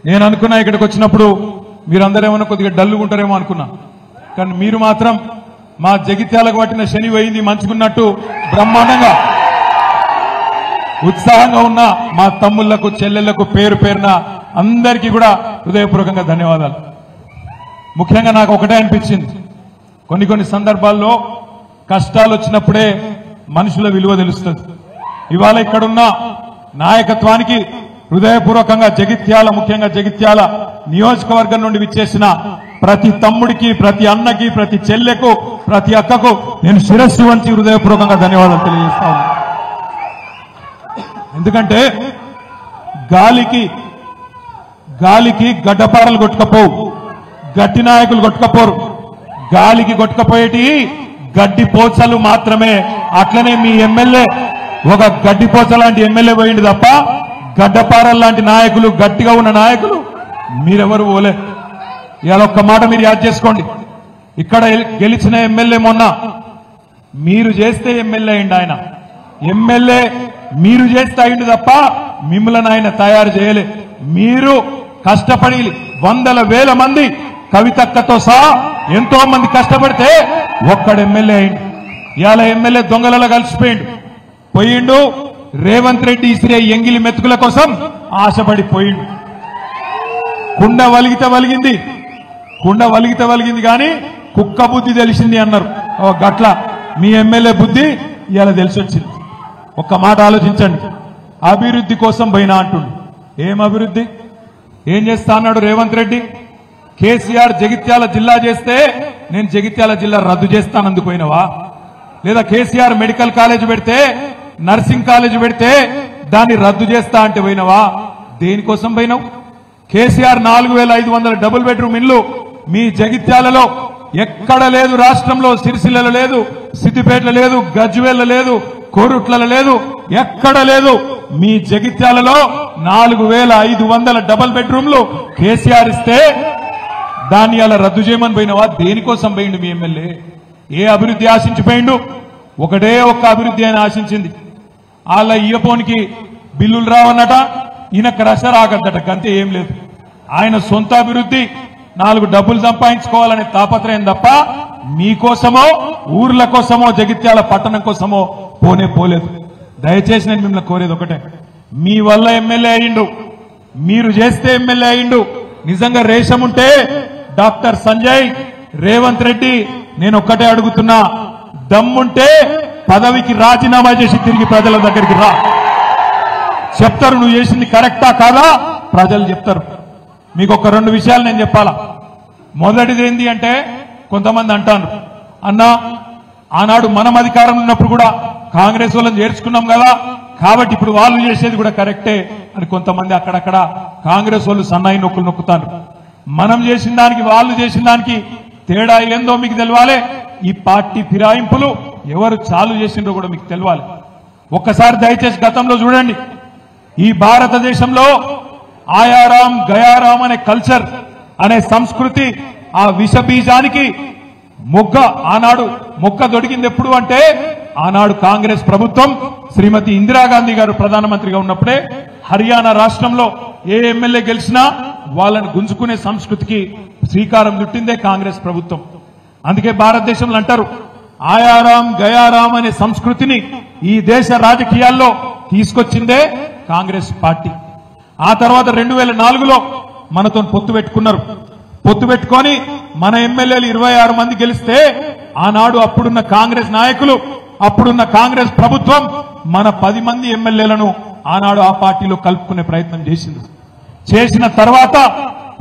నేను అనుకున్నా ఇక్కడికి వచ్చినప్పుడు మీరందరూ ఏమన్నా కొద్దిగా డల్లుగా ఉంటారేమో అనుకున్నా, కానీ మీరు మాత్రం మా జగిత్యాలకు పట్టిన శని పోయింది మంచుకున్నట్టు బ్రహ్మాండంగా ఉత్సాహంగా ఉన్న మా తమ్ముళ్లకు చెల్లెళ్లకు పేరు పేరున అందరికీ కూడా హృదయపూర్వకంగా ధన్యవాదాలు. ముఖ్యంగా నాకు ఒకటే అనిపించింది, కొన్ని సందర్భాల్లో కష్టాలు వచ్చినప్పుడే మనుషుల విలువ తెలుస్తుంది. ఇవాళ ఇక్కడున్న నాయకత్వానికి హృదయపూర్వకంగా జగిత్యాల, ముఖ్యంగా జగిత్యాల నియోజకవర్గం నుండి విచ్చేసిన ప్రతి తమ్ముడికి, ప్రతి అన్నకి, ప్రతి చెల్లెకు, ప్రతి అక్కకు నేను శిరస్సు వంచి హృదయపూర్వకంగా ధన్యవాదాలు తెలియజేస్తాను. ఎందుకంటే గాలికి గడ్డపారలు కొట్టుకపోవు, గట్టి నాయకులు కొట్టుకపోరు. గాలికి కొట్టుకపోయేటి గడ్డి పోచలు మాత్రమే. అట్లనే మీ ఎమ్మెల్యే ఒక గడ్డి పోచ లాంటి ఎమ్మెల్యే పోయింది తప్ప గడ్డపారల లాంటి నాయకులు, గట్టిగా ఉన్న నాయకులు మీరెవరు పోలే. ఇవాళ ఒక్క మాట మీరు యాద్ చేసుకోండి, ఇక్కడ గెలిచిన ఎమ్మెల్యే మొన్న మీరు చేస్తే ఎమ్మెల్యే అయింది. ఆయన ఎమ్మెల్యే మీరు చేస్తే అయింది తప్ప మిమ్మల్ని ఆయన తయారు చేయలే. మీరు కష్టపడి వందల వేల మంది కవితక్కతో సహా ఎంతో మంది కష్టపడితే ఒక్కడు ఎమ్మెల్యే అయింది. ఇవాళ ఎమ్మెల్యే దొంగలలో కలిసిపోయిండు, పోయిండు. రేవంత్ రెడ్డి ఇసిరే ఎంగిలి మెతుకుల కోసం ఆశపడిపోయిండు. కుండ వలిగితే వలిగింది కానీ కుక్క బుద్ధి తెలిసింది అన్నారు. గట్ల మీ ఎమ్మెల్యే బుద్ధి ఇవాళ తెలిసొచ్చింది. ఒక్క మాట ఆలోచించండి, అభివృద్ధి కోసం పోయినా అంటుండు. ఏం అభివృద్ధి? ఏం చేస్తా అన్నాడు రేవంత్ రెడ్డి? కేసీఆర్ జగిత్యాల జిల్లా చేస్తే నేను జగిత్యాల జిల్లా రద్దు చేస్తానందుకు పోయినవా? లేదా కేసీఆర్ మెడికల్ కాలేజ్ పెడితే, నర్సింగ్ కాలేజ్ పెడితే దాన్ని రద్దు చేస్తా అంటే పోయినవా? దేనికోసం పోయినావు? కేసీఆర్ 4500 డబుల్ బెడ్రూమ్ ఇల్లు మీ జగిత్యాలలో ఎక్కడ లేదు, రాష్ట్రంలో సిరిసిల్లలో లేదు, సిద్దిపేటలో లేదు, గజ్వేల్లో లేదు, కోరుట్లలో లేదు, ఎక్కడ లేదు. మీ జగిత్యాలలో 4500 డబుల్ బెడ్రూమ్లు కేసీఆర్ ఇస్తే దాన్ని అలా రద్దు చేయమని పోయినవా? దేనికోసం పోయిండు మీ ఎమ్మెల్యే? ఏ అభివృద్ధి ఆశించిపోయిండు? ఒకటే ఒక్క అభివృద్ధి అని ఆశించింది. వాళ్ళ ఇయ్యపోనికి బిల్లులు రావన్నట, ఈయన క్రష రాగద్దట, గంతే ఏం లేదు. ఆయన సొంత అభివృద్ధి 4 డబ్బులు సంపాదించుకోవాలనే తాపత్రయం తప్ప మీకోసమో, ఊర్ల కోసమో, జగిత్యాల పట్టణం కోసమో పోలేదు. దయచేసి నేను మిమ్మల్ని కోరేది ఒకటే, మీ వల్ల ఎమ్మెల్యే అయ్యిండు, మీరు చేస్తే ఎమ్మెల్యే అయ్యిండు. నిజంగా రేషం ఉంటే డాక్టర్ సంజయ్, రేవంత్ రెడ్డి, నేను ఒక్కటే అడుగుతున్నా, దమ్ముంటే పదవికి రాజీనామా చేసి తిరిగి ప్రజల దగ్గరికి రా. చెప్తారు నువ్వు చేసింది కరెక్టా కాదా, ప్రజలు చెప్తారు. మీకు ఒక 2 విషయాలు నేను చెప్పాలా. మొదటిది ఏంటి అంటే, కొంతమంది అంటారు, అన్నా ఆనాడు మనం అధికారం ఉన్నప్పుడు కూడా కాంగ్రెస్ వాళ్ళని చేర్చుకున్నాం కదా, కాబట్టి ఇప్పుడు వాళ్ళు చేసేది కూడా కరెక్టే అని కొంతమంది అక్కడక్కడ కాంగ్రెస్ వాళ్ళు సన్నాయి నొక్కులు నొక్కుతారు. మనం చేసిన దానికి వాళ్ళు చేసిన దానికి తేడా ఏందో మీకు తెలవాలి. ఈ పార్టీ ఫిరాయింపులు ఎవరు చాలు చేసిండ్రో కూడా మీకు తెలవాలి. ఒక్కసారి దయచేసి గతంలో చూడండి, ఈ భారతదేశంలో ఆయారాం గయారాం అనే కల్చర్, అనే సంస్కృతి, ఆ విషబీజానికి ఆనాడు మొగ్గ దొడిగింది ఎప్పుడు అంటే, ఆనాడు కాంగ్రెస్ ప్రభుత్వం శ్రీమతి ఇందిరాగాంధీ గారు ప్రధానమంత్రిగా ఉన్నప్పుడే హర్యానా రాష్ట్రంలో ఏ ఎమ్మెల్యే గెలిచినా వాళ్ళని గుంజుకునే సంస్కృతికి శ్రీకారం చుట్టిందే కాంగ్రెస్ ప్రభుత్వం. అందుకే భారతదేశంలో అంటారు, ఆయారాం గయారాం అనే సంస్కృతిని ఈ దేశ రాజకీయాల్లో తీసుకొచ్చిందే కాంగ్రెస్ పార్టీ. ఆ తర్వాత 2004లో మనతో పొత్తు పెట్టుకున్నారు. పొత్తు పెట్టుకొని మన ఎమ్మెల్యేలు 26 మంది గెలిస్తే, ఆనాడు అప్పుడున్న కాంగ్రెస్ నాయకులు, అప్పుడున్న కాంగ్రెస్ ప్రభుత్వం మన 10 మంది ఎమ్మెల్యేలను ఆనాడు ఆ పార్టీలో కలుపుకునే ప్రయత్నం చేసింది. చేసిన తర్వాత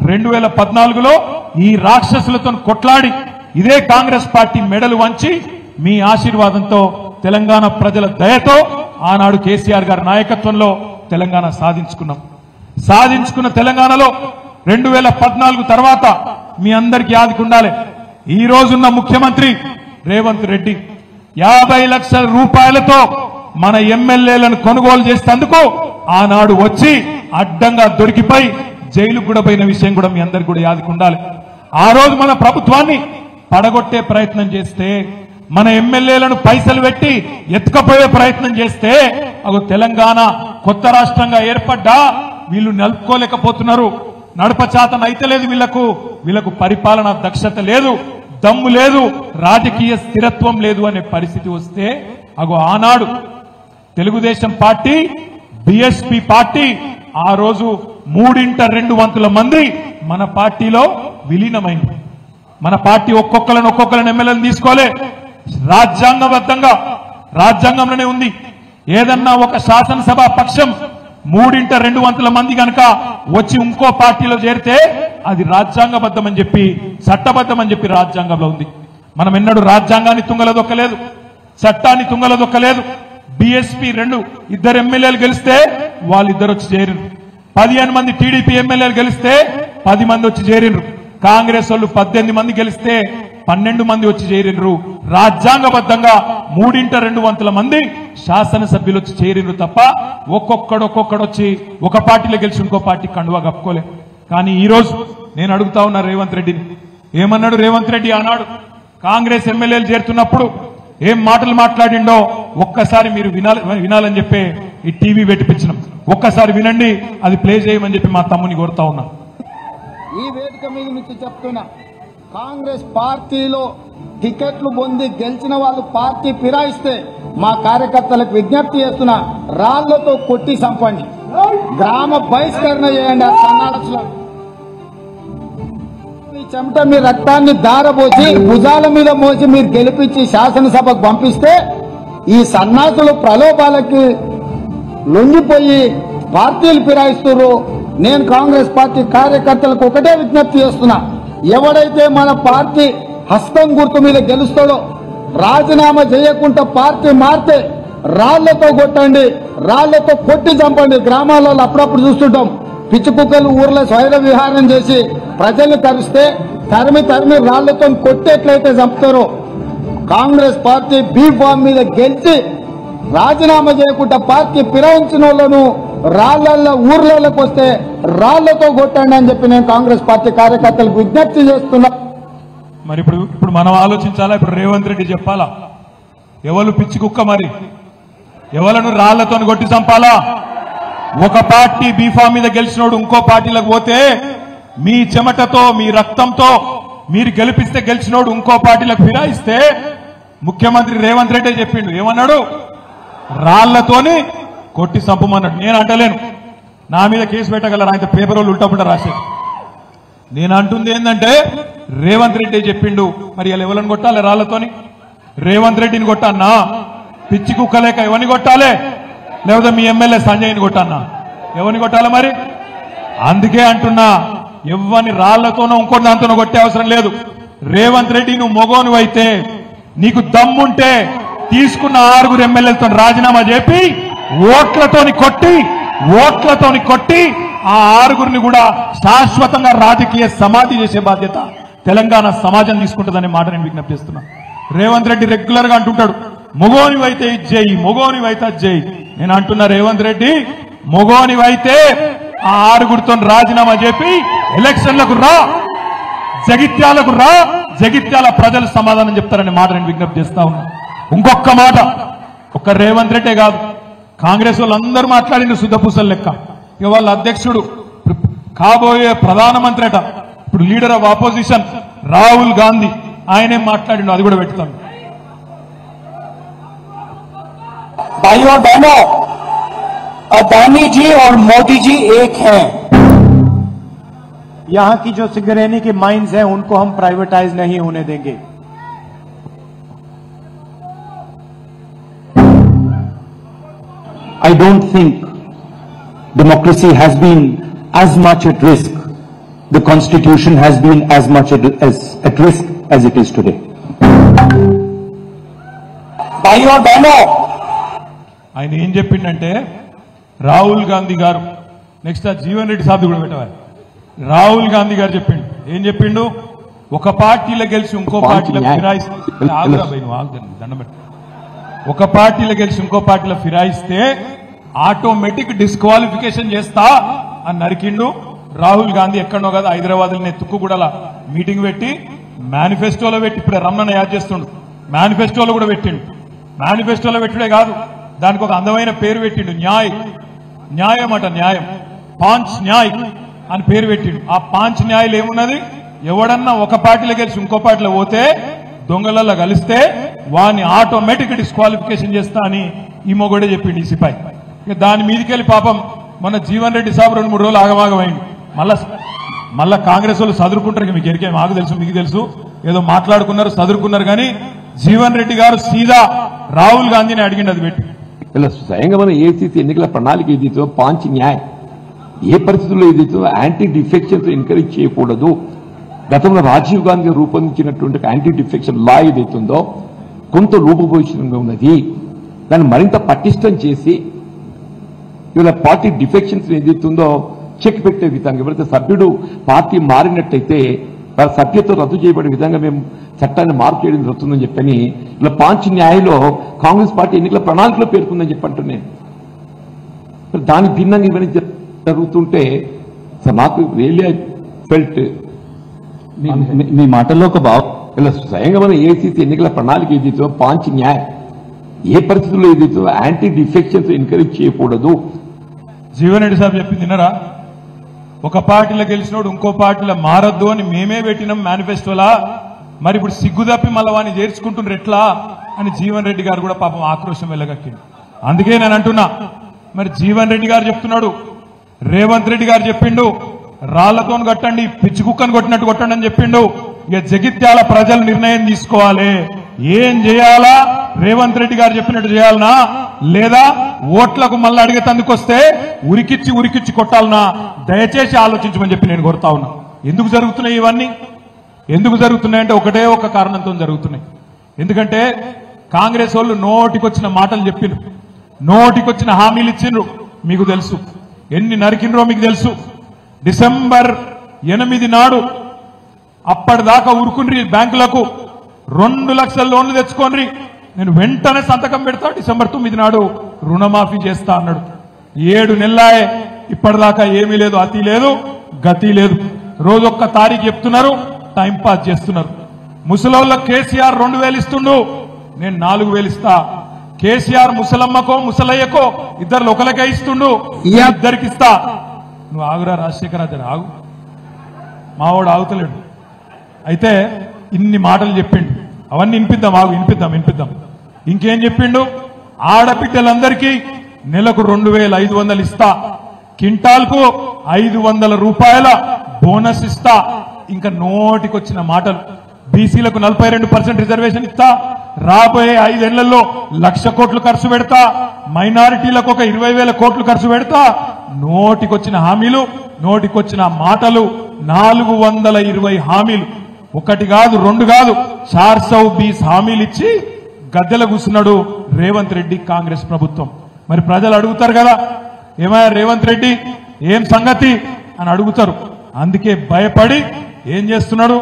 2014లో ఈ రాక్షసులతో కొట్లాడి ఇదే కాంగ్రెస్ పార్టీ మెడలు వంచి మీ ఆశీర్వాదంతో, తెలంగాణ ప్రజల దయతో ఆనాడు కేసీఆర్ గారి నాయకత్వంలో తెలంగాణ సాధించుకున్న తెలంగాణలో 2014 తర్వాత మీ అందరికీ యాదకుండాలి, ఈ రోజున్న ముఖ్యమంత్రి రేవంత్ రెడ్డి 50 లక్షల రూపాయలతో మన ఎమ్మెల్యేలను కొనుగోలు చేసేందుకు ఆనాడు వచ్చి అడ్డంగా దొరికిపోయి జైలుకు కూడా పోయిన విషయం కూడా మీ అందరికీ కూడా యాదకుండాలి. ఆ రోజు మన ప్రభుత్వాన్ని పడగొట్టే ప్రయత్నం చేస్తే, మన ఎమ్మెల్యేలను పైసలు పెట్టి ఎత్తుకపోయే ప్రయత్నం చేస్తే, తెలంగాణ కొత్త రాష్ట్రంగా ఏర్పడ్డా వీళ్ళు నిలుపుకోలేకపోతున్నారు. నడపచాతన అయితే లేదు, వీళ్లకు పరిపాలన దక్షత లేదు, దమ్ము లేదు, రాజకీయ స్థిరత్వం లేదు అనే పరిస్థితి వస్తే అగో ఆనాడు తెలుగుదేశం పార్టీ బీఎస్పీ పార్టీ ఆ రోజు 3/2 మంది మన పార్టీలో విలీనమైంది. మన పార్టీ ఒక్కొక్కరిని ఎమ్మెల్యేలు తీసుకోలే, రాజ్యాంగబద్ధంగా రాజ్యాంగంలోనే ఉంది. ఏదన్నా ఒక శాసనసభ పక్షం 3/2 మంది కనుక వచ్చి ఇంకో పార్టీలో చేరితే అది రాజ్యాంగబద్ధమని చెప్పి, చట్టబద్ధమని చెప్పి రాజ్యాంగంలో ఉంది. మనం ఎన్నడూ రాజ్యాంగాన్ని తుంగలదొక్కలేదు, చట్టాన్ని తుంగలదొక్కలేదు. బీఎస్పీ 2 ఎమ్మెల్యేలు గెలిస్తే వాళ్ళిద్దరు వచ్చి చేరినరు. 15 మంది టీడీపీ ఎమ్మెల్యేలు గెలిస్తే 10 మంది వచ్చి చేరినరు. కాంగ్రెస్ వాళ్ళు 18 మంది గెలిస్తే 12 మంది వచ్చి చేరినరు. రాజ్యాంగబద్ధంగా 3/2 మంది శాసనసభ్యులు వచ్చి చేరినరు తప్ప ఒక్కొక్కడు వచ్చి ఒక పార్టీలో గెలిచి ఇంకో పార్టీ కండువా కప్పుకోలే. కానీ ఈ రోజు నేను అడుగుతా ఉన్నా రేవంత్ రెడ్డిని, ఏమన్నాడు రేవంత్ రెడ్డి ఆనాడు కాంగ్రెస్ ఎమ్మెల్యేలు చేరుతున్నప్పుడు ఏం మాటలు మాట్లాడిండో ఒక్కసారి మీరు వినాలని చెప్పి ఈ టీవీ పెట్టిపించినాం. ఒక్కసారి వినండి, అది ప్లే చేయమని చెప్పి మా తమ్ముని కోరుతా ఉన్నా. ఈ వేదిక మీద నుంచి చెప్తున్నా, కాంగ్రెస్ పార్టీలో టికెట్లు పొంది గెలిచిన వాళ్ళు పార్టీ ఫిరాయిస్తే మా కార్యకర్తలకు విజ్ఞప్తి చేస్తున్నా, రాళ్లతో కొట్టి చంపండి, గ్రామ బహిష్కరణ చేయండి. ఆ సన్నాసుల మీ చెమట మీ రక్తాన్ని దారబోసి భుజాల మీద మోసి మీరు గెలిపించి శాసనసభకు పంపిస్తే ఈ సన్నాసులు ప్రలోభాలకి లొంగిపోయి పార్టీలు ఫిరాయిస్తున్నారు. నేను కాంగ్రెస్ పార్టీ కార్యకర్తలకు ఒకటే విజ్ఞప్తి చేస్తున్నా, ఎవడైతే మన పార్టీ హస్తం గుర్తు మీద గెలుస్తాడో రాజీనామా చేయకుండా పార్టీ మారితే రాళ్లతో కొట్టండి, రాళ్లతో కొట్టి చంపండి. గ్రామాలలో అప్పుడప్పుడు చూస్తుంటాం, పిచ్చి కుక్కలు ఊర్లో స్వైర విహారం చేసి ప్రజల్ని తరిస్తే తరిమి రాళ్లతో కొట్టేట్లయితే చంపుతారో, కాంగ్రెస్ పార్టీ బీ ఫామ్ మీద గెలిచి రాజీనామా చేయకుండా పార్టీ ఫిరాయించిన వాళ్ళను రాళ్లల్లో ఊర్లలోకి వస్తే రాళ్లతో కొట్టండి అని చెప్పి నేను కాంగ్రెస్ పార్టీ కార్యకర్తలకు విజ్ఞప్తి చేస్తున్నా. మరి ఇప్పుడు మనం ఆలోచించాలా? ఇప్పుడు రేవంత్ రెడ్డి చెప్పాలా ఎవరు పిచ్చి కుక్క, మరి ఎవలను రాళ్లతో కొట్టి చంపాలా? ఒక పార్టీ బీఫామ్ మీద గెలిచినోడు ఇంకో పార్టీలకు పోతే మీ చెమటతో మీ రక్తంతో మీరు గెలిపిస్తే గెలిచినోడు ఇంకో పార్టీలకు ఫిరాయిస్తే ముఖ్యమంత్రి రేవంత్ రెడ్డి చెప్పిండు, ఏమన్నాడు? రాళ్లతోని కొట్టి చంపమన్నాడు. నేను అంటలేను, నా మీద కేసు పెట్టగలరు, ఆయన పేపర్ వాళ్ళు ఉల్టాపుల్టా రాశారు. నేను అంటుంది ఏంటంటే రేవంత్ రెడ్డి చెప్పిండు, మరి ఇలా ఎవరిని కొట్టాలి రాళ్లతోని? రేవంత్ రెడ్డిని కొట్టన్నా? పిచ్చి కుక్కలేక ఎవరిని కొట్టాలి? లేకపోతే మీ ఎమ్మెల్యే సంజయ్ని కొట్టన్నా? ఎవరిని కొట్టాలి మరి? అందుకే అంటున్నా, ఎవరిని రాళ్లతోనో ఇంకోటి దాంతోనో కొట్టే అవసరం లేదు. రేవంత్ రెడ్డి నువ్వు మొగోను అయితే, నీకు దమ్ముంటే తీసుకున్న 6 ఎమ్మెల్యేలతో రాజీనామా చెప్పి ఓట్లతోని కొట్టి ఆ 6 కూడా శాశ్వతంగా రాజకీయ సమాధి చేసే బాధ్యత తెలంగాణ సమాజం తీసుకుంటుందనే మాట నేను విజ్ఞప్తి చేస్తున్నా. రేవంత్ రెడ్డి రెగ్యులర్ గా అంటుంటాడు, మొగోనివైతే ఇది చేయి, మొగోనివైతే అది చేయి. నేను అంటున్నా, రేవంత్ రెడ్డి మొగోనివైతే ఆ 6 రాజీనామా చెప్పి ఎలక్షన్లకు రా, జగిత్యాలకు రా, జగిత్యాల ప్రజలు సమాధానం చెప్తారనే మాట నేను విజ్ఞప్తి చేస్తా ఉన్నా. ఇంకొక మాట, ఒక్క రేవంత్ రెడ్డే కాదు, కాంగ్రెస్ వాళ్ళందరూ మాట్లాడిన శుద్ధపూసలు లెక్క. ఇక వాళ్ళ అధ్యక్షుడు కాబోయే ప్రధానమంత్రి అట, ఇప్పుడు leader of opposition Rahul Gandhi, ఆయనే మాట్లాడిండు, అది కూడా పెడతాను. भाइयों और बहनों, अदानी जी और मोदी जी एक हैं। यहां की जो सिंगरेनी की माइंस हैं उनको हम प्राइवेटाइज नहीं होने देंगे। I don't think democracy has been as much at risk, the constitution has been as much at risk as it is today. भाइयों और बहनों, ఆయన ఏం చెప్పిండంటే, రాహుల్ గాంధీ గారు, నెక్స్ట్ ఆ జీవన్ రెడ్డి సాబ్ కూడా పెట్టవాలి. రాహుల్ గాంధీ గారు చెప్పిండు, ఏం చెప్పిండు? ఒక పార్టీలో గెలిచి ఇంకో పార్టీలో ఫిరాయిస్తే, ఒక పార్టీలో గెలిచి ఇంకో పార్టీలో ఫిరాయిస్తే ఆటోమేటిక్ డిస్క్వాలిఫికేషన్ చేస్తా అని నరికిండు. రాహుల్ గాంధీ ఎక్కడో కదా హైదరాబాద్ తుక్కుగూడల మీటింగ్ పెట్టి మేనిఫెస్టోలో పెట్టి, ఇప్పుడు రమ్మన్న యాడ్ చేస్తుండు, మేనిఫెస్టోలో కూడా పెట్టిండు. మేనిఫెస్టోలో పెట్టుడే కాదు, దానికి ఒక అందమైన పేరు పెట్టిండు, న్యాయం అట, న్యాయం, పాంచ్ న్యాయ్. అని పేరు పెట్టిండు. ఆ పాంచ్ న్యాయాలు ఏమున్నది, ఎవడన్నా ఒక పార్టీలో గెలిచి ఇంకో పార్టీలో పోతే దొంగలలో కలిస్తే వాడిని ఆటోమేటిక్ డిస్క్వాలిఫికేషన్ చేస్తా అని ఈ మొగడే చెప్పిండు ఈ సిపాయి. దాని మీదకెళ్ళి పాపం మన జీవన్ రెడ్డి సాబ్ 2-3 రోజులు ఆగమాగమైంది. మళ్ళా కాంగ్రెస్ వాళ్ళు చదువుకుంటారు, మీకు ఎరికే, మాకు తెలుసు మీకు తెలుసు, ఏదో మాట్లాడుకున్నారు చదువుకున్నారు. కానీ జీవన్ రెడ్డి గారు సీదా రాహుల్ గాంధీని అడిగిండు అది పెట్టి. ఇలా స్వయంగా మన ఏసీసీ ఎన్నికల ప్రణాళిక ఏదైతే పాంచ్ న్యాయ్ ఏ పరిస్థితుల్లో ఏదైతే యాంటీ డిఫెక్షన్స్ ఎంకరేజ్ చేయకూడదు, గతంలో రాజీవ్ గాంధీ రూపొందించినటువంటి యాంటీ డిఫెక్షన్ లా ఏదైతుందో కొంత రూపభూషణంగా ఉన్నది, దాన్ని మరింత పటిష్టం చేసి ఇవాళ పార్టీ డిఫెక్షన్స్ ఏదైతుందో చెక్ పెట్టే విధంగా, ఎవరైతే సభ్యుడు పార్టీ మారినట్టయితే వారి సభ్యత్వం రద్దు చేయబడే విధంగా మేము చట్టాన్ని మార్పు చేయడం జరుగుతుందని చెప్పని ఇలా పాంచ్ న్యాయలో కాంగ్రెస్ పార్టీ ఎన్నికల ప్రణాళికలో పేర్కొందని చెప్పంటున్నాను. దానికి భిన్నంగా ఇవన్నీ జరుగుతుంటే నాకు రియల్లీ ఫెల్ట్ మీ మాటల్లో ఒక ఇలా స్వయంగా మన ఏసీసీ ఎన్నికల ప్రణాళిక ఏదైతే పాంచ్ న్యాయ్ ఏ పరిస్థితుల్లో ఏదైతే యాంటీ డిఫెక్షన్స్ ఎంకరేజ్ చేయకూడదు. జీవన్ రెడ్డి సాబ్ చెప్పింది వినరా, ఒక పార్టీలో గెలిచినోడు ఇంకో పార్టీలో మారద్దు అని మేమే పెట్టినాం మేనిఫెస్టోలా, మరి ఇప్పుడు సిగ్గు తప్పి మళ్ళీ వాడిని చేర్చుకుంటున్నారు ఎట్లా అని జీవన్ రెడ్డి గారు కూడా పాపం ఆక్రోశం వెళ్ళగక్కింది. అందుకే నేను అంటున్నా, మరి జీవన్ రెడ్డి గారు చెప్తున్నాడు, రేవంత్ రెడ్డి గారు చెప్పిండు రాళ్లతో కొట్టండి, పిచ్చి కుక్కను కొట్టినట్టు కొట్టండి అని చెప్పిండు. ఇక జగిత్యాల ప్రజలు నిర్ణయం తీసుకోవాలి, ఏం చేయాలా, రేవంత్ రెడ్డి గారు చెప్పినట్టు చేయాలనా లేదా ఓట్లకు మళ్ళీ అడిగేతందుకొస్తే ఉరికిచ్చి కొట్టాలనా, దయచేసి ఆలోచించమని చెప్పి నేను కోరుతా ఉన్నా. ఎందుకు జరుగుతున్నాయి ఇవన్నీ, ఎందుకు జరుగుతున్నాయంటే ఒకటే ఒక కారణంతో జరుగుతున్నాయి. ఎందుకంటే కాంగ్రెస్ వాళ్ళు నోటికొచ్చిన మాటలు చెప్పిండ్రు, నోటికొచ్చిన హామీలు ఇచ్చిండ్రు. మీకు తెలుసు ఎన్ని నరికిండ్రో మీకు తెలుసు. డిసెంబర్ 8 నాడు అప్పటిదాకా ఉరుకుండ్రి బ్యాంకులకు 2 లక్షల లోన్లు తెచ్చుకోండి, నేను వెంటనే సంతకం పెడతా, డిసెంబర్ 9 నాడు రుణమాఫీ చేస్తా అన్నాడు. 7 నెలలాయే ఇప్పటిదాకా ఏమీ లేదు, అతి లేదు గతి లేదు. రోజొక్క తారీఖు చెప్తున్నారు, టైం పాస్ చేస్తున్నారు. ముసలోళ్ళ కేసీఆర్ 2000 ఇస్తుండు, నేను 4000 ఇస్తా. కేసీఆర్ ముసలమ్మకో ముసలయ్యకో ఇద్దరు ఒకరికే ఇస్తుండు, ఇద్దరికి ఇస్తా. నువ్వు ఆగురా రాజశేఖర్, అతను ఆగు, మావాడు ఆగుతలేడు. అయితే ఇన్ని మాటలు చెప్పిండు, అవన్నీ వినిపిద్దాం, ఆగు వినిపిద్దాం. ఇంకేం చెప్పిండు, ఆడబిడ్డలందరికీ నెలకు 2500 ఇస్తా, కింటాల్కు 500 రూపాయల బోనస్ ఇస్తా. ఇంకా నోటికొచ్చిన మాటలు, బీసీలకు 42% రిజర్వేషన్ ఇస్తా, రాబోయే 5 ఏళ్లలో 1,00,000 కోట్లు ఖర్చు పెడతా, మైనారిటీలకు ఒక 20,000 కోట్లు ఖర్చు పెడతా. నోటికొచ్చిన హామీలు, నోటికొచ్చిన మాటలు 420 హామీలు, ఒకటి కాదు 2 కాదు 420 హామీలు ఇచ్చి గద్దెల కూర్చున్నాడు రేవంత్ రెడ్డి కాంగ్రెస్ ప్రభుత్వం. మరి ప్రజలు అడుగుతారు కదా, ఏమయ్యా రేవంత్ రెడ్డి ఏం సంగతి అని అడుగుతారు. అందుకే భయపడి ఏం చేస్తున్నాడు,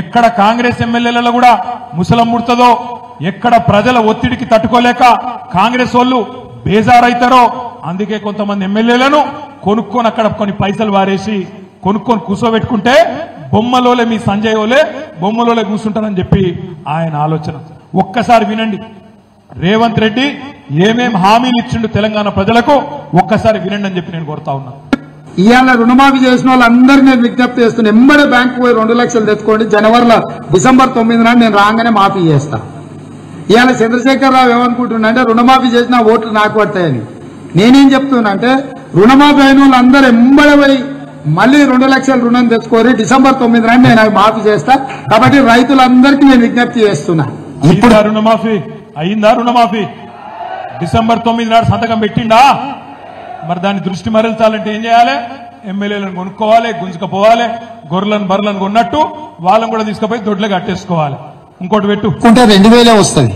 ఎక్కడ కాంగ్రెస్ ఎమ్మెల్యేలలో కూడా ముసలం ముడతదో, ఎక్కడ ప్రజల ఒత్తిడికి తట్టుకోలేక కాంగ్రెస్ వాళ్ళు బేజారైతారో, అందుకే కొంతమంది ఎమ్మెల్యేలను కొనుక్కొని అక్కడ కొన్ని పైసలు వారేసి కొనుక్కొని కూర్చోబెట్టుకుంటే బొమ్మలోలే మీ సంజయ్ ఓలే బొమ్మలోలే కూర్చుంటారని చెప్పి ఆయన ఆలోచన. ఒక్కసారి వినండి, రేవంత్ రెడ్డి ఏమేం హామీలు ఇచ్చిండు తెలంగాణ ప్రజలకు, ఒక్కసారి వినండి అని చెప్పి నేను కోరుతా ఉన్నా. ఇవాళ రుణమాఫీ చేసిన వాళ్ళందరినీ నేను విజ్ఞప్తి చేస్తున్నా, ఎంబడే బ్యాంకు పోయి 2 లక్షలు తెచ్చుకోండి, డిసెంబర్ 9 నాడు నేను రాగానే మాఫీ చేస్తా. ఇవాళ చంద్రశేఖరరావు ఏమనుకుంటున్నా అంటే రుణమాఫీ చేసిన ఓట్లు నాకు పడతాయని. నేనేం చెప్తున్నా అంటే రుణమాఫీ అయిన వాళ్ళందరూ ఎంబడే పోయి మళ్ళీ 2 లక్షల రుణం తెచ్చుకోరి, డిసెంబర్ 9 నాడు నేను అవి మాఫీ చేస్తా. కాబట్టి రైతులందరికీ నేను విజ్ఞప్తి చేస్తున్నా. ఇప్పుడు రుణమాఫీ అయిందా, రుణమాఫీ డిసెంబర్ 9 నాడు సంతకం పెట్టిండా? మరి దాని దృష్టి మరల్చాలంటే ఏం చేయాలి, ఎమ్మెల్యేలను కొనుక్కోవాలి, గుంజుకపోవాలి, గొర్రెలను బర్రెలను కొన్నట్టు వాళ్ళని కూడా తీసుకుపోయి దొడ్లు కట్టేసుకోవాలి. ఇంకోటి పెట్టుకుంటే 2000 వస్తుంది,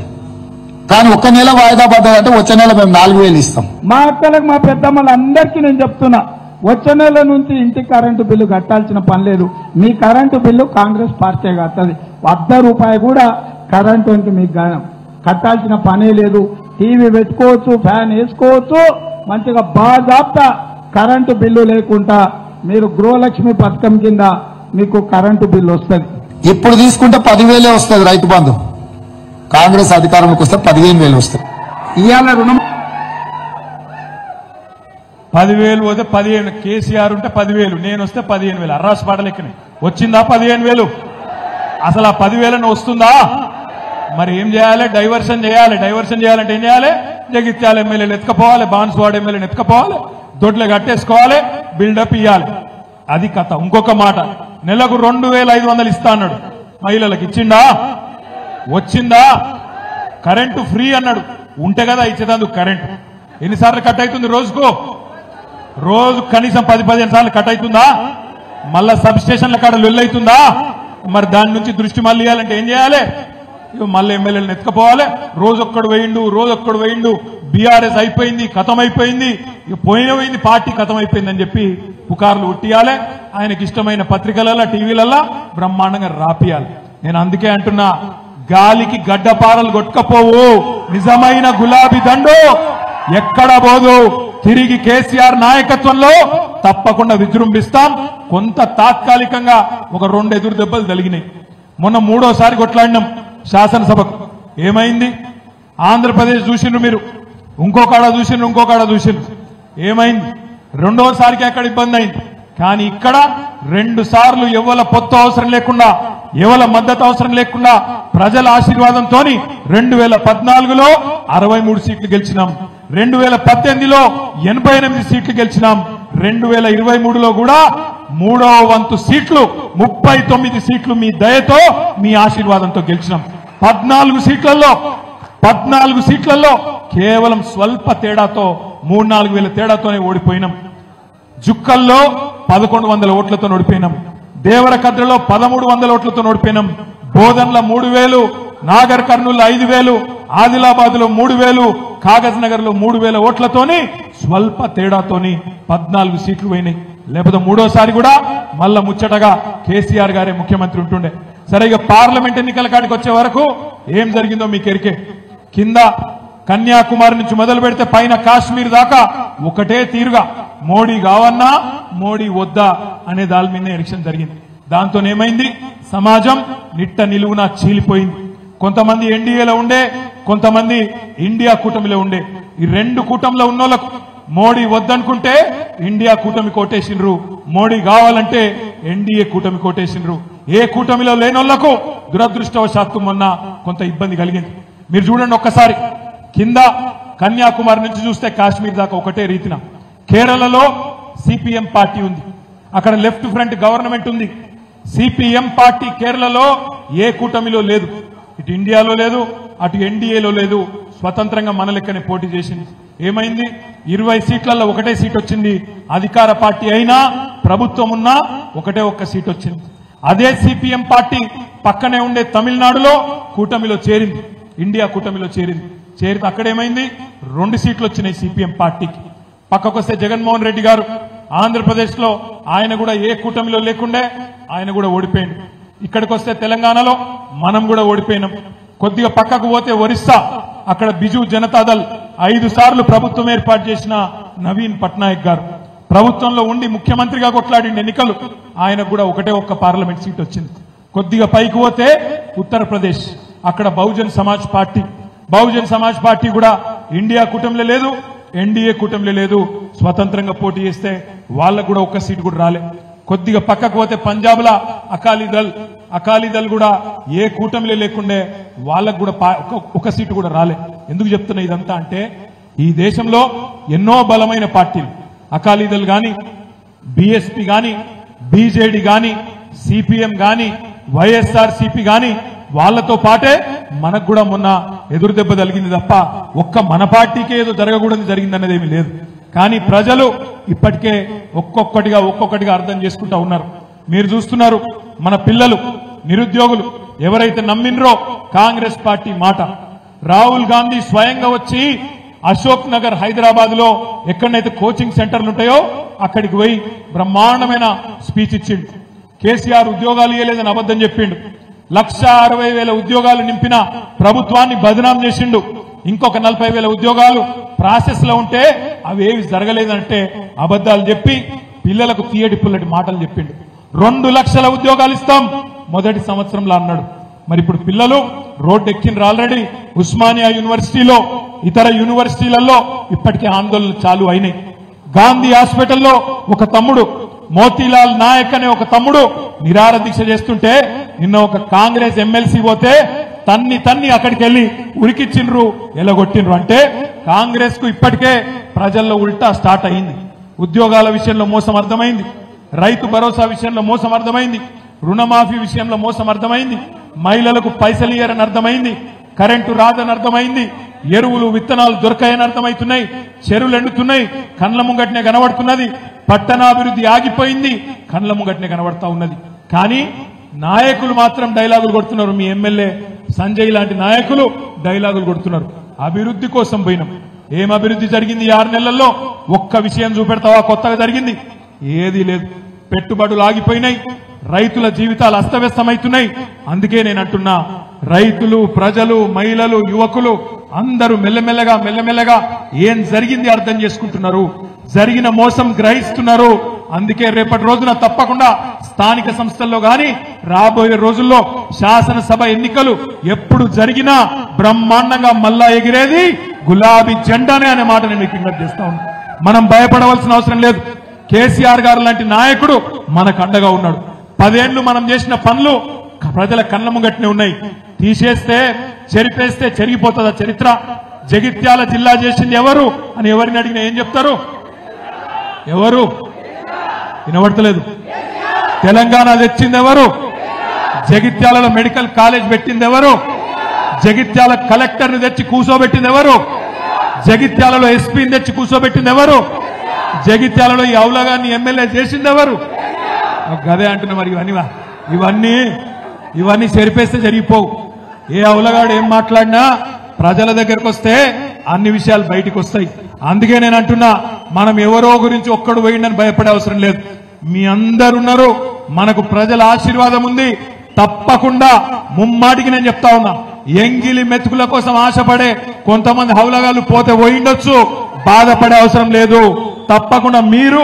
కానీ 1 నెల వాయిదా పడ్డదంటే వచ్చే నెల మేము 4000 ఇస్తాం. మా అక్కలకు మా పెద్దమ్మలందరికీ నేను చెప్తున్నా, వచ్చే నెల నుంచి ఇంటి కరెంటు బిల్లు కట్టాల్సిన పని లేదు. మీ కరెంటు బిల్లు కాంగ్రెస్ పార్టీ కట్టదు. 1 రూపాయి కూడా కరెంటు మీకు కట్టాల్సిన పనే లేదు. టీవీ పెట్టుకోవచ్చు, ఫ్యాన్ వేసుకోవచ్చు, మంచిగా బాజాప్తా కరెంటు బిల్లు లేకుండా మీరు గృహలక్ష్మి పథకం కింద మీకు కరెంటు బిల్లు వస్తుంది. ఇప్పుడు తీసుకుంటే 10,000 వస్తుంది రైతు బంధు, కాంగ్రెస్ అధికారంలోకి వస్తే 15,000 వస్తుంది. ఇవాళ 10,000 పోతే 15 కేసీఆర్ ఉంటే 10,000 నేను వస్తే 15,000 అర్రాసు పాటలెక్కని వచ్చిందా 15,000 అసలు ఆ 10,000 వస్తుందా మరి ఏం చేయాలి డైవర్షన్ చేయాలంటే ఏం చేయాలి జగిత్యాల ఎమ్మెల్యేలు ఎత్తుకపోవాలి బాన్సువాడ ఎమ్మెల్యేని ఎత్తుకపోవాలి దొడ్లు కట్టేసుకోవాలి బిల్డప్ ఇవ్వాలి అది కథ ఇంకొక మాట నెలకు 2,500 ఇస్తా అన్నాడు మహిళలకు ఇచ్చిండా వచ్చిందా కరెంటు ఫ్రీ అన్నాడు ఉంటే కదా ఇచ్చేదందుకు కరెంటు ఎన్నిసార్లు కట్ అవుతుంది రోజు కనీసం 10-15 సార్లు కట్ అవుతుందా మళ్ళా సబ్ స్టేషన్ల కాడ లొల్లైతుందా మరి దాని నుంచి దృష్టి మళ్ళీ ఇవ్వాలంటే ఏం చేయాలి మళ్ళీ ఎమ్మెల్యేలను ఎత్తుకపోవాలి రోజొక్కడు వేయిండు బీఆర్ఎస్ అయిపోయింది ఖతం అయిపోయింది పోయినపోయింది పార్టీ ఖతం అయిపోయిందని చెప్పి పుకార్లు ఉట్టియాలి ఆయనకి ఇష్టమైన పత్రికలలో టీవీలలో బ్రహ్మాండంగా రాపియాలి నేను అందుకే అంటున్నా గాలికి గడ్డపారలు కొట్టుకపోవు నిజమైన గులాబీ దండు ఎక్కడ పోదు తిరిగి కేసీఆర్ నాయకత్వంలో తప్పకుండా విజృంభిస్తాం కొంత తాత్కాలికంగా ఒక 2 ఎదురు దెబ్బలు తగిలినాయి మొన్న 3వ కొట్లాడినాం శాసనసభకు ఏమైంది ఆంధ్రప్రదేశ్ చూసిండ్రు మీరు ఇంకోకాడ చూసిండ్రు ఏమైంది 2వసారికి అక్కడ ఇబ్బంది అయింది కానీ ఇక్కడ 2 సార్లు ఎవల పొత్తు అవసరం లేకుండా ఎవల మద్దతు అవసరం లేకుండా ప్రజల ఆశీర్వాదంతో 2014లో 63 సీట్లు గెలిచినాం 2018లో 88 సీట్లు గెలిచినాం 2023లో కూడా 3వ వంతు సీట్లు 39 సీట్లు మీ దయతో మీ ఆశీర్వాదంతో గెలిచినాం 14 సీట్లలో కేవలం స్వల్ప తేడాతో 3-4 వేల తేడాతోనే ఓడిపోయినాం జుక్కల్లో 1,100 ఓట్లతో ఓడిపోయినాం దేవరకద్రలో 1,300 ఓట్లతో ఓడిపోయినాం బోధన్ల 3,000 నాగర్ కర్నూలు 5,000 ఆదిలాబాద్ లో 3,000 కాగజ్ నగర్ లో 3,000 ఓట్లతోని స్వల్ప తేడాతోని 14 సీట్లు పోయినాయి లేకపోతే 3వసారి కూడా మళ్ళా ముచ్చటగా కేసీఆర్ గారే ముఖ్యమంత్రి ఉంటుండే సరే ఇక పార్లమెంట్ ఎన్నికల కాడికి వచ్చే వరకు ఏం జరిగిందో మీకు ఎరికే కింద కన్యాకుమారి నుంచి మొదలు పెడితే పైన కాశ్మీర్ దాకా ఒకటే తీరుగా మోడీ కావన్నా మోడీ వద్దా అనే దాని మీద ఎలక్షన్ జరిగింది దాంతో ఏమైంది సమాజం నిట్ట నిలువున చీలిపోయింది కొంతమంది ఎన్డీఏలో ఉండే కొంతమంది ఇండియా కూటమిలో ఉండే ఈ 2 కూటమిలో ఉన్నోళ్ళకు మోడీ వద్దనుకుంటే ఇండియా కూటమి కోటేసిండ్రు మోడీ కావాలంటే ఎన్డీఏ కూటమి కోటేసిండ్రు ఏ కూటమిలో లేనోళ్లకు దురదృష్టవశాత్తు మొన్న కొంత ఇబ్బంది కలిగింది మీరు చూడండి ఒక్కసారి కింద కన్యాకుమారి నుంచి చూస్తే కాశ్మీర్ దాకా ఒకటే రీతిన కేరళలో సిపిఎం పార్టీ ఉంది అక్కడ లెఫ్ట్ ఫ్రంట్ గవర్నమెంట్ ఉంది సిపిఎం పార్టీ కేరళలో ఏ కూటమిలో లేదు ఇటు ఇండియాలో లేదు అటు ఎన్డీఏలో లేదు స్వతంత్రంగా మన లెక్కనే పోటీ చేసింది ఏమైంది 20 సీట్లలో ఒకటే సీట్ వచ్చింది అధికార పార్టీ అయినా ప్రభుత్వం ఉన్నా ఒకటే ఒక్క సీట్ వచ్చింది అదే సిపిఎం పార్టీ పక్కనే ఉండే తమిళనాడులో కూటమిలో చేరింది ఇండియా కూటమిలో చేరితే అక్కడేమైంది 2 సీట్లు వచ్చినాయి సిపిఎం పార్టీకి పక్కకొస్తే జగన్మోహన్ రెడ్డి గారు ఆంధ్రప్రదేశ్ లో ఆయన కూడా ఏ కూటమిలో లేకుండే ఆయన కూడా ఓడిపోయింది ఇక్కడికి వస్తే తెలంగాణలో మనం కూడా ఓడిపోయినాం కొద్దిగా పక్కకు పోతే ఒరిస్సా అక్కడ బిజు జనతాదళ్ 5 సార్లు ప్రభుత్వం ఏర్పాటు చేసిన నవీన్ పట్నాయక్ గారు ప్రభుత్వంలో ఉండి ముఖ్యమంత్రిగా కొట్లాడిన ఎన్నికలు ఆయన కూడా ఒకటే ఒక్క పార్లమెంట్ సీట్ వచ్చింది కొద్దిగా పైకి పోతే ఉత్తరప్రదేశ్ అక్కడ బహుజన్ సమాజ్ పార్టీ కూడా ఇండియా కూటమిలో లేదు ఎన్డీఏ కూటమిలో లేదు స్వతంత్రంగా పోటీ చేస్తే వాళ్ళకు కూడా ఒక్క సీటు కూడా రాలే కొద్దిగా పక్కకు పోతే పంజాబ్ లా అకాలీదళ్ కూడా ఏ కూటమిలో లేకుండే వాళ్ళకు కూడా ఒక సీటు కూడా రాలే ఎందుకు చెప్తున్నా ఇదంతా అంటే ఈ దేశంలో ఎన్నో బలమైన పార్టీలు అకాలీదళ్ గాని బీఎస్పీ గాని బీజేడీ గాని సిపిఎం గాని వైఎస్ఆర్సీపీ గాని వాళ్లతో పాటే మనకు కూడా మొన్న ఎదురు దెబ్బ తగిలింది తప్ప ఒక్క మన పార్టీకే ఏదో జరగకూడదు జరిగిందనేది ఏమీ లేదు కానీ ప్రజలు ఇప్పటికే ఒక్కొక్కటిగా అర్థం చేసుకుంటా ఉన్నారు మీరు చూస్తున్నారు మన పిల్లలు నిరుద్యోగులు ఎవరైతే నమ్మినరో కాంగ్రెస్ పార్టీ మాట రాహుల్ గాంధీ స్వయంగా వచ్చి అశోక్ నగర్ హైదరాబాద్ లో ఎక్కడైతే కోచింగ్ సెంటర్లు ఉంటాయో అక్కడికి పోయి బ్రహ్మాండమైన స్పీచ్ ఇచ్చిండు కేసీఆర్ ఉద్యోగాలు ఇవ్వలేదని అబద్ధం చెప్పిండు 1,60,000 ఉద్యోగాలు నింపిన ప్రభుత్వాన్ని బదనాం చేసిండు ఇంకొక 40,000 ఉద్యోగాలు ప్రాసెస్ లో ఉంటే అవేవి జరగలేదంటే అబద్దాలు చెప్పి పిల్లలకు తీయటి పుల్లటి మాటలు చెప్పిండు 2 లక్షల ఉద్యోగాలు ఇస్తాం మొదటి సంవత్సరంలో అన్నాడు మరి ఇప్పుడు పిల్లలు రోడ్డు ఎక్కిండ్రు ఆల్రెడీ ఉస్మానియా యూనివర్సిటీలో ఇతర యూనివర్సిటీలలో ఇప్పటికే ఆందోళనలు చాలు అయినాయి గాంధీ హాస్పిటల్లో ఒక తమ్ముడు మోతీలాల్ నాయక్ అనే ఒక తమ్ముడు నిరాహార దీక్ష చేస్తుంటే నిన్న ఒక కాంగ్రెస్ ఎమ్మెల్సీ పోతే తన్ని అక్కడికి వెళ్లి ఉరికిచ్చిండ్రు ఎలగొట్టిండ్రు. అంటే కాంగ్రెస్ కు ఇప్పటికే ప్రజల్లో ఉల్టా స్టార్ట్ అయింది. ఉద్యోగాల విషయంలో మోసం అర్థమైంది, రైతు భరోసా విషయంలో మోసం అర్థమైంది, రుణమాఫీ విషయంలో మోసం అర్థమైంది, మహిళలకు పైసలు ఇయ్యరని అర్థమైంది, కరెంటు రాదని అర్థమైంది, ఎరువులు విత్తనాలు దొరకాయని అర్థమవుతున్నాయి, చెరువులు ఎండుతున్నాయి, కండ్ల ముంగట్నే కనబడుతున్నది, పట్టణాభివృద్ధి ఆగిపోయింది, కండ్ల ముంగట్నే కనబడతా ఉన్నది. కానీ నాయకులు మాత్రం డైలాగులు కొడుతున్నారు. మీ ఎమ్మెల్యే సంజయ్ లాంటి నాయకులు డైలాగులు కొడుతున్నారు. అభివృద్ధి కోసం పోయినాం. ఏం అభివృద్ధి జరిగింది 6 నెలల్లో? ఒక్క విషయం చూపెడతావా కొత్తగా జరిగింది? ఏదీ లేదు. పెట్టుబడులు ఆగిపోయినాయి, రైతుల జీవితాలు అస్తవ్యస్తమవుతున్నాయి. అందుకే నేను అంటున్నా, రైతులు, ప్రజలు, మహిళలు, యువకులు అందరూ మెల్లమెల్లగా ఏం జరిగింది అర్థం చేసుకుంటున్నారు, జరిగిన మోసం గ్రహిస్తున్నారు. అందుకే రేపటి రోజున తప్పకుండా స్థానిక సంస్థల్లో గాని రాబోయే రోజుల్లో శాసనసభ ఎన్నికలు ఎప్పుడు జరిగినా బ్రహ్మాండంగా మల్లా ఎగిరేది గులాబీ జెండానే అనే మాట నేను మీకు విజ్ఞప్తి చేస్తా ఉన్నాను. మనం భయపడవలసిన అవసరం లేదు. కేసీఆర్ గారు లాంటి నాయకుడు మనకు అండగా ఉన్నాడు. 10 ఏళ్లు మనం చేసిన పనులు ప్రజల కళ్ళ ముంగట్నే ఉన్నాయి. తీసేస్తే చెరిపేస్తే చెరిగిపోతుందా చరిత్ర? జగిత్యాల జిల్లా చేసింది ఎవరు అని ఎవరిని అడిగినా ఏం చెప్తారు? ఎవరు? వినబడతలేదు. తెలంగాణ తెచ్చింది ఎవరు? జగిత్యాలలో మెడికల్ కాలేజ్ పెట్టింది ఎవరు? జగిత్యాల కలెక్టర్ని తెచ్చి కూర్చోబెట్టింది ఎవరు? జగిత్యాలలో ఎస్పీని తెచ్చి కూర్చోబెట్టింది ఎవరు? జగిత్యాలలో ఈ అవులగాన్ని ఎమ్మెల్యే చేసింది ఎవరు? గదే అంటున్నా. మరి ఇవన్నీ చెరిపేస్తే జరిగిపోవు. ఏ అవులగాడు ఏం మాట్లాడినా ప్రజల దగ్గరకు వస్తే అన్ని విషయాలు బయటికి వస్తాయి. అందుకే నేను అంటున్నా, మనం ఎవరో గురించి ఒక్కడు పోయిండని భయపడే అవసరం లేదు. మీ అందరున్నారు, మనకు ప్రజల ఆశీర్వాదం ఉంది. తప్పకుండా ముమ్మాటికి నేను చెప్తా ఉన్నా, ఎంగిలి మెతుకుల కోసం ఆశపడే కొంతమంది హౌలగాళ్ళు పోతే పోయిండొచ్చు, బాధపడే అవసరం లేదు. తప్పకుండా మీరు,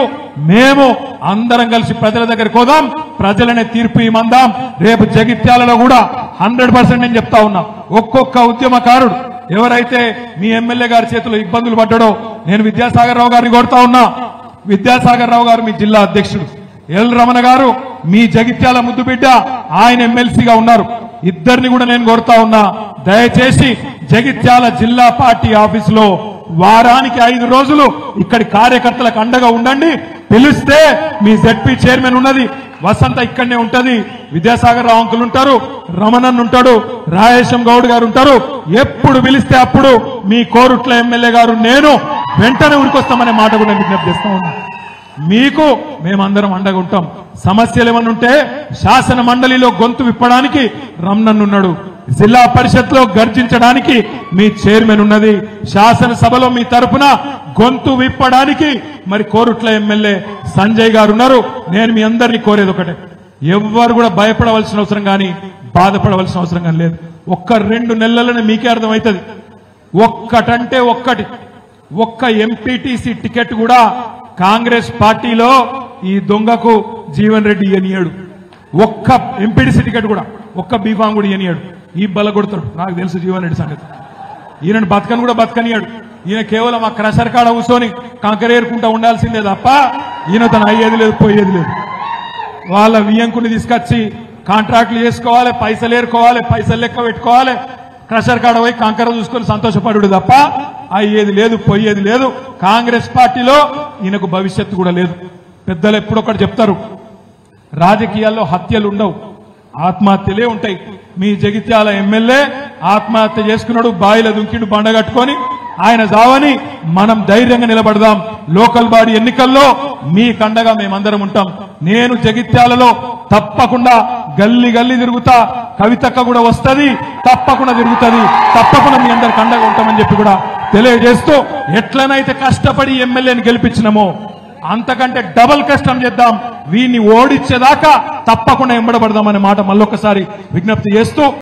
మేము అందరం కలిసి ప్రజల దగ్గరికి పోదాం, ప్రజలనే తీర్పు ఇమ్మందాం. రేపు జగిత్యాలలో కూడా 100% నేను చెప్తా ఉన్నా, ఒక్కొక్క ఉద్యమకారుడు ఎవరైతే మీ ఎమ్మెల్యే గారి చేతిలో ఇబ్బందులు పడ్డాడో, నేను విద్యాసాగర్ రావు గారిని కోరుతా ఉన్నా. విద్యాసాగర్ రావు గారు మీ జిల్లా అధ్యక్షుడు, ఎల్ రమణ గారు మీ జగిత్యాల ముద్దు బిడ్డ, ఆయన ఎమ్మెల్సీగా ఉన్నారు. ఇద్దరిని కూడా నేను కోరుతా ఉన్నా, దయచేసి జగిత్యాల జిల్లా పార్టీ ఆఫీసులో వారానికి 5 రోజులు ఇక్కడి కార్యకర్తలకు అండగా ఉండండి. పిలిస్తే మీ జెడ్పీ చైర్మన్ ఉన్నది, వసంత ఇక్కడనే ఉంటది, విద్యాసాగర్ రావు అంకులు ఉంటారు, రమణన్ ఉంటాడు, రాయేశం గౌడ్ గారు ఉంటారు. ఎప్పుడు పిలిస్తే అప్పుడు మీ కోరుట్ల ఎమ్మెల్యే గారు నేను వెంటనే ఉరికొస్తామనే మాట కూడా విజ్ఞప్తి చేస్తా ఉన్నా. మీకు మేమందరం అండగా ఉంటాం. సమస్యలు ఏమన్నా ఉంటే శాసన మండలిలో గొంతు విప్పడానికి రమణన్ ఉన్నాడు, జిల్లా పరిషత్ లో గర్జించడానికి మీ చైర్మన్ ఉన్నది, శాసనసభలో మీ తరపున గొంతు విప్పడానికి మరి కోరుట్ల ఎమ్మెల్యే సంజయ్ గారు ఉన్నారు. నేను మీ అందరినీ కోరేది ఒకటే, ఎవ్వరు కూడా భయపడవలసిన అవసరం కానీ బాధపడవలసిన అవసరం కానీ లేదు. 1-2 నెలలనే మీకే అర్థమవుతుంది. ఒక్కటంటే ఒక్క ఎంపీటీసీ టికెట్ కూడా కాంగ్రెస్ పార్టీలో ఈ దొంగకు జీవన్ రెడ్డి ఇయ్యనియాడు. ఒక్క ఎంపీటీసీ టికెట్ కూడా, ఒక్క బీఫామ్ కూడా ఇయ్యనియాడు. ఈ బల కొడతాడు, నాకు తెలుసు జీవన్ రెడ్డి సంగతి. ఈయనను బతకని కూడా బతకనియాడు. ఈయన కేవలం ఆ క్రషర్ కాడ కూర్చొని కంకరేరుకుంటా ఉండాల్సిందే తప్ప ఈయన తను అయ్యేది లేదు, పోయేది లేదు. వాళ్ళ వియ్యంకుని తీసుకొచ్చి కాంట్రాక్ట్లు చేసుకోవాలి, పైసలు ఏరుకోవాలి, పైసలు లెక్క పెట్టుకోవాలి, క్రషర్ కాడ పోయి కంకర చూసుకొని సంతోషపడు తప్ప అయ్యేది లేదు, పోయేది లేదు. కాంగ్రెస్ పార్టీలో ఈయనకు భవిష్యత్తు కూడా లేదు. పెద్దలు ఎప్పుడొక్కటి చెప్తారు, రాజకీయాల్లో హత్యలు ఉండవు, ఆత్మహత్యలే ఉంటాయి. మీ జగిత్యాల ఎమ్మెల్యే ఆత్మహత్య చేసుకున్నాడు, బాయిల దుంకిండు బండ కట్టుకొని. ఆయన జావని మనం ధైర్యంగా నిలబడదాం. లోకల్ బాడీ ఎన్నికల్లో మీ కండగా మేమందరం ఉంటాం. నేను జగిత్యాలలో తప్పకుండా గల్లీ తిరుగుతా, కవితక్క కూడా వస్తుంది, తప్పకుండా తిరుగుతుంది, తప్పకుండా మీ అందరికి అండగా ఉంటామని చెప్పి కూడా తెలియజేస్తూ, ఎట్లనైతే కష్టపడి ఎమ్మెల్యేని గెలిపించినామో అంతకంటే డబల్ కష్టం చేద్దాం, వీడిని ఓడించేదాకా తప్పకుండా ఎంబడబడదామనే మాట మళ్ళొకసారి విజ్ఞప్తి చేస్తూ